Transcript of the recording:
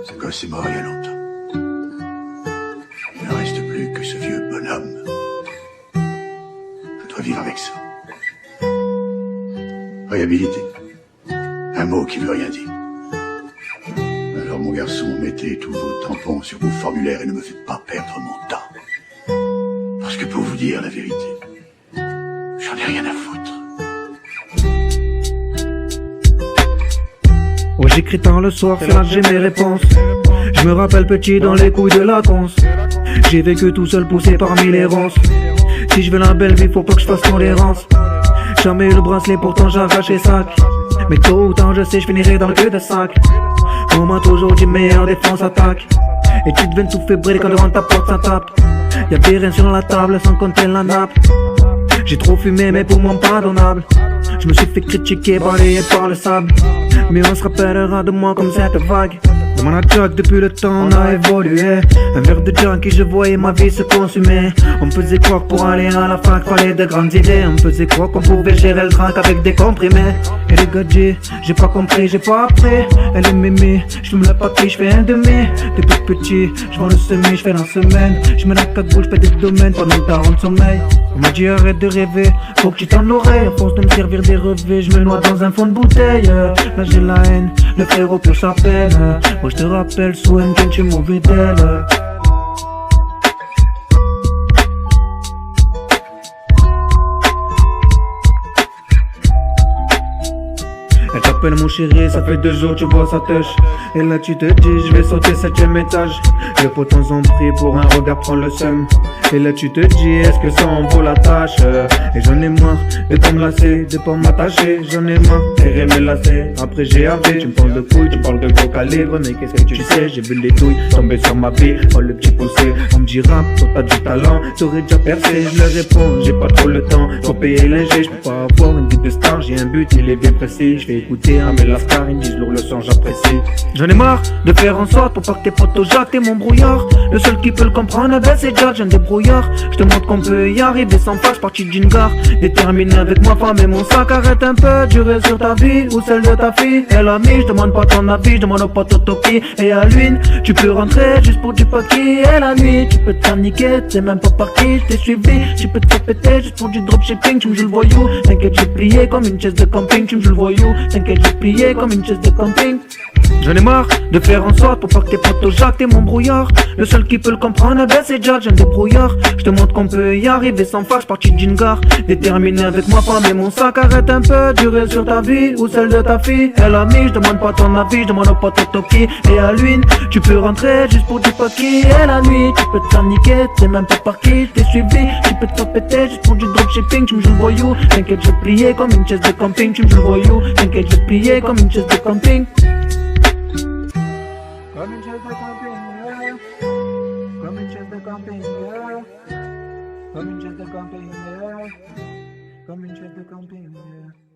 Ce gosse est mort il y a longtemps. Il ne reste plus que ce vieux bonhomme. Je dois vivre avec ça. Réhabilité. Un mot qui veut rien dire. Alors mon garçon, mettez tous vos tampons sur vos formulaires et ne me faites pas perdre mon temps. Parce que pour vous dire la vérité, j'en ai rien à foutre. Ouais, j'écris tard le soir, c'est là que j'ai mes réponses. Je me rappelle petit dans les couilles de la conce. J'ai vécu tout seul poussé parmi les ronces. Si je veux la belle vie, faut pas que je fasse tolérance. Jamais eu le bracelet, pourtant j'arrache les sacs. Mais tôt ou tard, je sais, je finirai dans le cul de sac. On m'a toujours dit meilleure défense attaque. Et tu deviens tout fébrile quand devant ta porte ça tape. Y'avait rien sur la table sans compter la nappe. J'ai trop fumé mais pour moi pardonnable. Je me suis fait critiquer, balayé par le sable. Mais on se rappellera de moi comme cette vague. Dans mon Jack depuis le temps on a évolué. Un verre de Jack et je voyais ma vie se consumer. On me faisait croire pour aller à la fac fallait de grandes idées. On me faisait croire qu'on pouvait gérer le trac avec des comprimés. Et les gadgets, j'ai pas compris, j'ai pas appris. Elle est mémé, j'fume la papille, j'fais un demi. Depuis petit, j'vends le semi, j'fais la semaine. J'mets la cagoule, j'fais des domaines pendant le tarot de sommeil. On m'a dit arrête de rêver, faut que tu t'en l'oreille. À force de me servir des revêts, je me noie dans un fond de bouteille. Là j'ai la haine, le frérot pure sa peine. Moi je te rappelle, Swen, quand tu es mauvais d'elle. Elle t'appelle mon chéri, ça fait 2 jours tu vois sa tâche. Et là tu te dis je vais sauter 7ème étage. Le potent en prie pour un regard prend le seum. Et là tu te dis est-ce que ça en vaut la tâche. Et j'en ai marre de pas me lasser, de pas m'attacher. J'en ai marre d'errer mes lacets. Après j'ai avé, tu me parles de couilles, tu parles de gros calibre. Mais qu'est-ce que tu sais, j'ai vu les douilles tomber sur ma vie. Oh le petit poussé, on me dit rap, toi t'as du talent. T'aurais déjà percé, je leur réponds, j'ai pas trop le temps. Faut payer l'ingé, je peux pas avoir une vie de star. J'ai un but, il est bien précis. Je vais écouter un Mélascar, ils me disent lourd le son, j'apprécie. J'en ai marre de faire en sorte pour pas que tes potos jacques, t'es mon brouillard. Le seul qui peut le comprendre, ben c'est Jack, j'ai un débrouillard. Je te montre qu'on peut y arriver sans face, parti d'une gare. Déterminé avec ma femme et mon sac, arrête un peu, durer sur ta vie ou celle de ta fille. Et l'ami, je demande pas ton avis, je demande au pote Toki. Et à l'une, tu peux rentrer juste pour du paquis. Et la nuit, tu peux te faire niquer, t'es même pas par qui, je t'ai suivi. Tu peux te faire péter juste pour du dropshipping, tu me joues le voyou. T'inquiète, j'ai plié comme une chaise de camping, tu me joues le voyou. T'inquiète, j'ai plié comme une chaise de camping. J'en ai marre de faire en sorte pour pas que tes potos jacques, t'es mon brouillard. Le seul qui peut le comprendre, ben c'est Jack, j'ai un débrouillard. Je te montre qu'on peut y arriver sans face, parti d'une gare. Déterminé avec ma femme et mon sac, arrête un peu, durer sur ta vie ou celle de ta fille. Et l'ami, je demande pas ton avis, je demande au pote Toki. Et à l'une, tu peux rentrer juste pour du paquis. Et la nuit, tu peux te faire niquer, t'es même pas par qui, je t'ai suivi. Tu peux te faire péter juste pour du dropshipping, tu me joues le voyou. T'inquiète, j'ai plié comme une chaise de camping, tu me joues le voyou. T'inquiète, j'ai plié comme une chaise de camping. Comme une chaise de camping, yeah. Comme une chaise de camping, yeah. Comme une chaise de camping, yeah. Comme une chaise de camping, yeah.